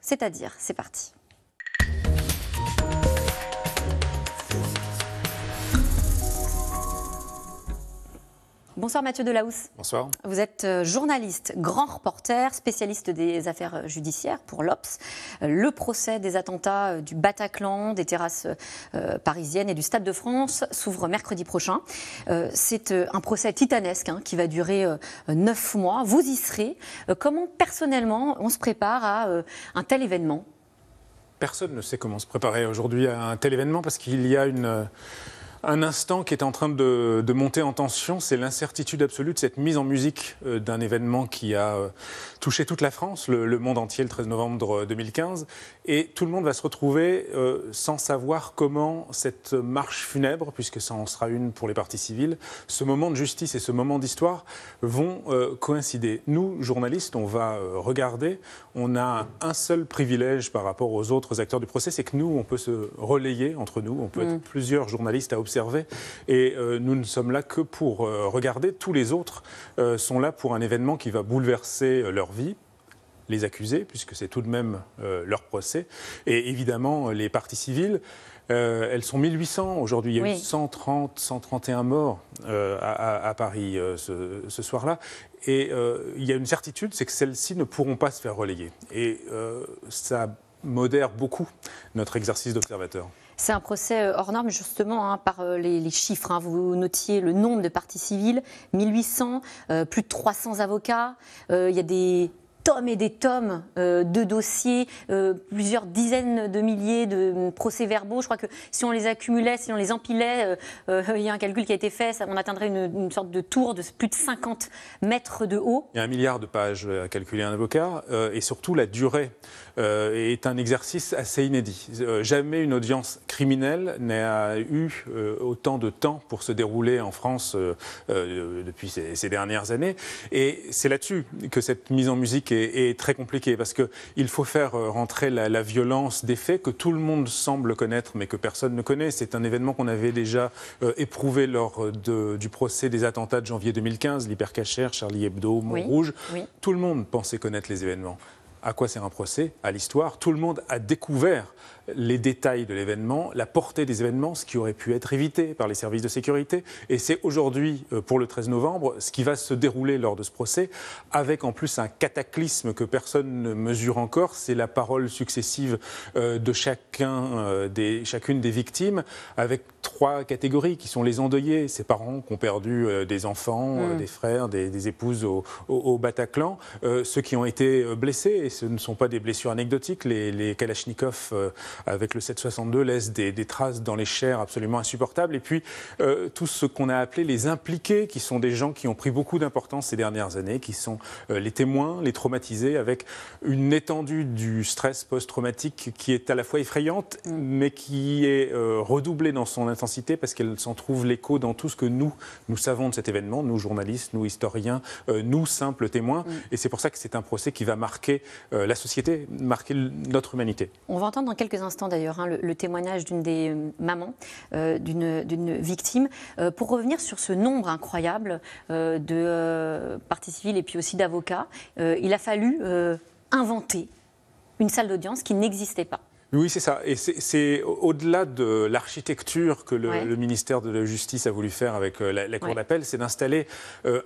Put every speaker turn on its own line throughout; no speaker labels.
c'est-à-dire, c'est parti. Bonsoir Mathieu Delahousse.
Bonsoir.
Vous êtes journaliste, grand reporter, spécialiste des affaires judiciaires pour l'Obs. Le procès des attentats du Bataclan, des terrasses parisiennes et du Stade de France s'ouvre mercredi prochain. C'est un procès titanesque qui va durer 9 mois. Vous y serez. Comment personnellement on se prépare à un tel événement ?
Personne ne sait comment se préparer aujourd'hui à un tel événement parce qu'il y a un instant qui est en train de monter en tension, c'est l'incertitude absolue de cette mise en musique d'un événement qui a touché toute la France, le monde entier le 13 novembre 2015. Et tout le monde va se retrouver sans savoir comment cette marche funèbre, puisque ça en sera une pour les parties civiles, ce moment de justice et ce moment d'histoire vont coïncider. Nous, journalistes, on va regarder. On a un seul privilège par rapport aux autres acteurs du procès, c'est que nous, on peut se relayer entre nous. On peut être plusieurs journalistes à observer. Et nous ne sommes là que pour regarder. Tous les autres sont là pour un événement qui va bouleverser leur vie, les accusés, puisque c'est tout de même leur procès. Et évidemment, les parties civiles, elles sont 1800 aujourd'hui. Il y a eu 131 morts à Paris ce soir-là. Et il y a une certitude, c'est que celles-ci ne pourront pas se faire relayer. Et ça modère beaucoup notre exercice d'observateur.
C'est un procès hors norme justement par les chiffres. Vous notiez le nombre de parties civiles, 1800, plus de 300 avocats. Il y a des tomes et des tomes de dossiers, plusieurs dizaines de milliers de procès-verbaux. Je crois que si on les accumulait, si on les empilait, il y a un calcul qui a été fait, on atteindrait une sorte de tour de plus de 50 mètres de haut.
Il y a 1 milliard de pages à calculer un avocat et surtout la durée est un exercice assez inédit. Jamais une audience criminelle n'a eu autant de temps pour se dérouler en France depuis ces dernières années. Et c'est là-dessus que cette mise en musique est très compliquée, parce qu'il faut faire rentrer la violence des faits que tout le monde semble connaître, mais que personne ne connaît. C'est un événement qu'on avait déjà éprouvé lors du procès des attentats de janvier 2015, l'Hypercacher, Charlie Hebdo, Montrouge. Oui. Tout le monde pensait connaître les événements. À quoi sert un procès? À l'histoire. Tout le monde a découvert les détails de l'événement, la portée des événements, ce qui aurait pu être évité par les services de sécurité. Et c'est aujourd'hui, pour le 13 novembre, ce qui va se dérouler lors de ce procès, avec en plus un cataclysme que personne ne mesure encore, c'est la parole successive de chacune des victimes, avec 3 catégories qui sont les endeuillés, ces parents qui ont perdu des enfants, des frères, des épouses au Bataclan, ceux qui ont été blessés, et ce ne sont pas des blessures anecdotiques, les Kalachnikov avec le 7,62 laissent des traces dans les chairs absolument insupportables, et puis tout ce qu'on a appelé les impliqués, qui sont des gens qui ont pris beaucoup d'importance ces dernières années, qui sont les témoins, les traumatisés, avec une étendue du stress post-traumatique qui est à la fois effrayante, mais qui est redoublée dans son intensité, parce qu'elle s'en trouve l'écho dans tout ce que nous savons de cet événement, nous journalistes, nous historiens, nous simples témoins, et c'est pour ça que c'est un procès qui va marquer la société, marquer notre humanité.
On va entendre dans quelques instants d'ailleurs le témoignage d'une des mamans d'une victime. Pour revenir sur ce nombre incroyable de parties civiles et puis aussi d'avocats, il a fallu inventer une salle d'audience qui n'existait pas.
Oui, c'est ça. Et c'est au-delà de l'architecture que le ministère de la Justice a voulu faire avec la Cour d'appel, c'est d'installer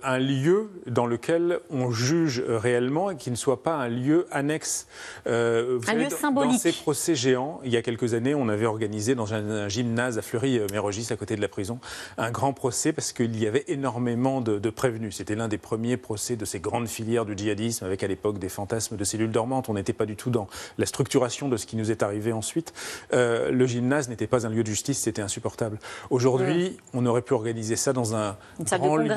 un lieu dans lequel on juge réellement et qui ne soit pas un lieu annexe.
Un lieu symbolique.
Dans ces procès géants, il y a quelques années, on avait organisé dans un gymnase à Fleury-Mérogis, à côté de la prison, un grand procès parce qu'il y avait énormément de prévenus. C'était l'un des premiers procès de ces grandes filières du djihadisme, avec à l'époque des fantasmes de cellules dormantes. On n'était pas du tout dans la structuration de ce qui nous est arrivé ensuite. Le gymnase n'était pas un lieu de justice, c'était insupportable. Aujourd'hui, on aurait pu organiser ça dans un grand lieu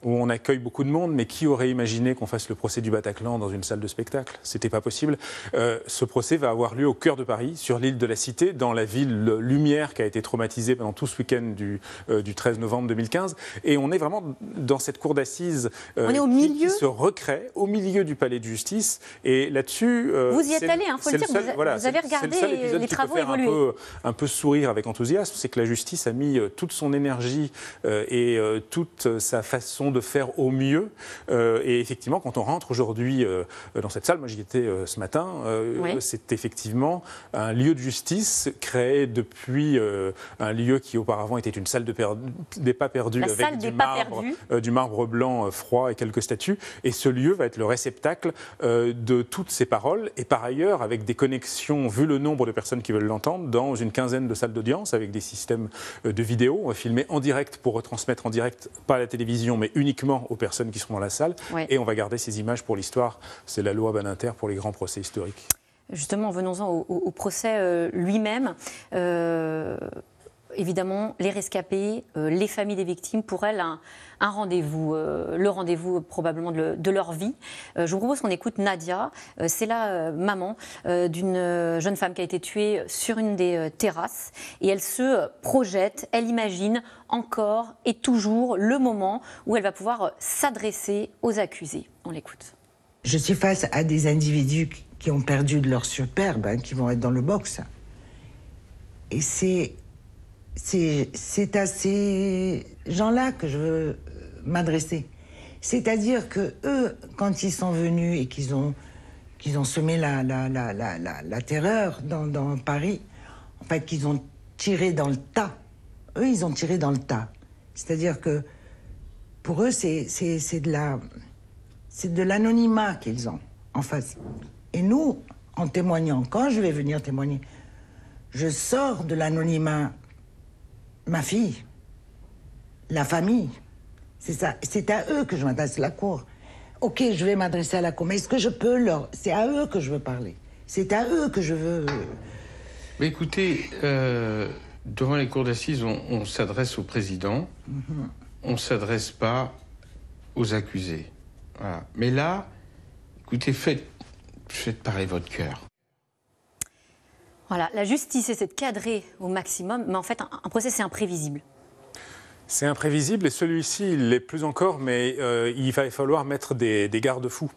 où on accueille beaucoup de monde, mais qui aurait imaginé qu'on fasse le procès du Bataclan dans une salle de spectacle? C'était pas possible. Ce procès va avoir lieu au cœur de Paris, sur l'île de la Cité, dans la ville lumière qui a été traumatisée pendant tout ce week-end du 13 novembre 2015. Et on est vraiment dans cette cour d'assises qui se recrée au milieu du palais de justice. Et là-dessus...
vous y êtes allé, il faut le dire, vous avez regardé les travaux évoluer.
Un peu sourire avec enthousiasme, c'est que la justice a mis toute son énergie et toute sa façon de faire au mieux. Et effectivement, quand on rentre aujourd'hui dans cette salle, moi j'y étais ce matin, c'est effectivement un lieu de justice créé depuis un lieu qui auparavant était une salle des pas perdus avec du marbre blanc froid et quelques statues. Et ce lieu va être le réceptacle de toutes ces paroles. Et par ailleurs, avec des connexions, vu le nombre de personnes qui veulent l'entendre, dans une quinzaine de salles d'audience, avec des systèmes de vidéo. On va filmer en direct pour retransmettre en direct, pas à la télévision, mais uniquement aux personnes qui seront dans la salle. Et on va garder ces images pour l'histoire. C'est la loi Badinter pour les grands procès historiques. Justement,
venons-en au procès lui-même. Évidemment, les rescapés, les familles des victimes, pour elles, un rendez-vous, le rendez-vous probablement de leur vie. Je vous propose qu'on écoute Nadia. C'est la maman d'une jeune femme qui a été tuée sur une des terrasses. Et elle se projette, elle imagine encore et toujours le moment où elle va pouvoir s'adresser aux accusés. On l'écoute.
Je suis face à des individus qui ont perdu de leur superbe, qui vont être dans le box. Et c'est à ces gens-là que je veux m'adresser. C'est-à-dire que eux, quand ils sont venus et qu'ils ont semé la terreur dans Paris, en fait, qu'ils ont tiré dans le tas. Eux, ils ont tiré dans le tas. C'est-à-dire que pour eux, c'est de l'anonymat qu'ils ont en face. Et nous, en témoignant, quand je vais venir témoigner, je sors de l'anonymat ma fille, la famille. C'est ça. C'est à eux que je m'adresse, la cour. Ok, je vais m'adresser à la cour, mais est-ce que je peux leur... C'est à eux que je veux parler. C'est à eux que je veux...
Mais écoutez, devant les cours d'assises, on s'adresse au président. On ne s'adresse pas aux accusés. Voilà. Mais là, écoutez, faites parler votre cœur.
Voilà, la justice essaie de cadrer au maximum, mais en fait, un procès, c'est imprévisible.
C'est imprévisible et celui-ci, il l'est plus encore, mais il va falloir mettre des garde-fous.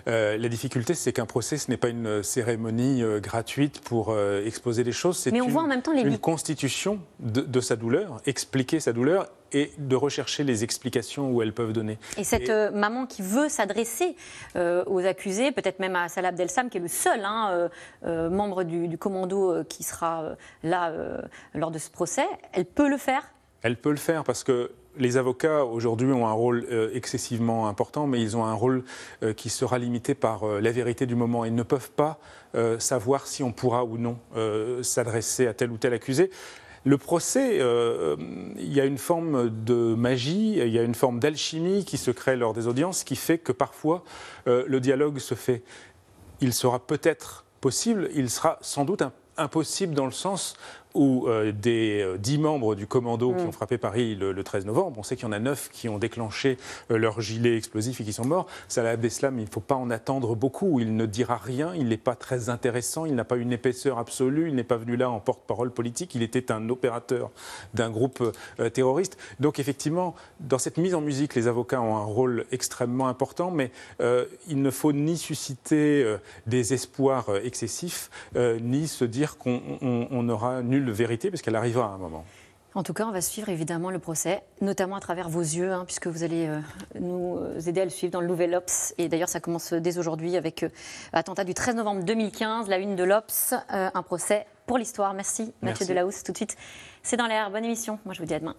La difficulté, c'est qu'un procès, ce n'est pas une cérémonie gratuite pour exposer les choses. C'est une constitution de sa douleur, expliquer sa douleur et de rechercher les explications où elles peuvent donner.
Et cette maman qui veut s'adresser aux accusés, peut-être même à Salah Abdeslam, qui est le seul membre du commando qui sera là lors de ce procès, elle peut le faire ?
Elle peut le faire parce que les avocats aujourd'hui ont un rôle excessivement important, mais ils ont un rôle qui sera limité par la vérité du moment. Ils ne peuvent pas savoir si on pourra ou non s'adresser à tel ou tel accusé. Le procès, il y a une forme de magie, il y a une forme d'alchimie qui se crée lors des audiences, qui fait que parfois le dialogue se fait. Il sera peut-être possible, il sera sans doute impossible dans le sens où des 10 membres du commando qui ont frappé Paris le 13 novembre, on sait qu'il y en a 9 qui ont déclenché leur gilet explosif et qui sont morts. Salah Abdeslam, il ne faut pas en attendre beaucoup. Il ne dira rien, il n'est pas très intéressant, il n'a pas une épaisseur absolue, il n'est pas venu là en porte-parole politique, il était un opérateur d'un groupe terroriste. Donc effectivement, dans cette mise en musique, les avocats ont un rôle extrêmement important, mais il ne faut ni susciter des espoirs excessifs, ni se dire qu'on n'aura nulle vérité, parce qu'elle arrivera à un moment.
En tout cas, on va suivre évidemment le procès, notamment à travers vos yeux, puisque vous allez nous aider à le suivre dans le Nouvel Obs. Et d'ailleurs, ça commence dès aujourd'hui avec l'attentat du 13 novembre 2015, la une de l'Obs, un procès pour l'histoire. Merci Mathieu Delahousse. Tout de suite, c'est dans l'air. Bonne émission. Moi, je vous dis à demain.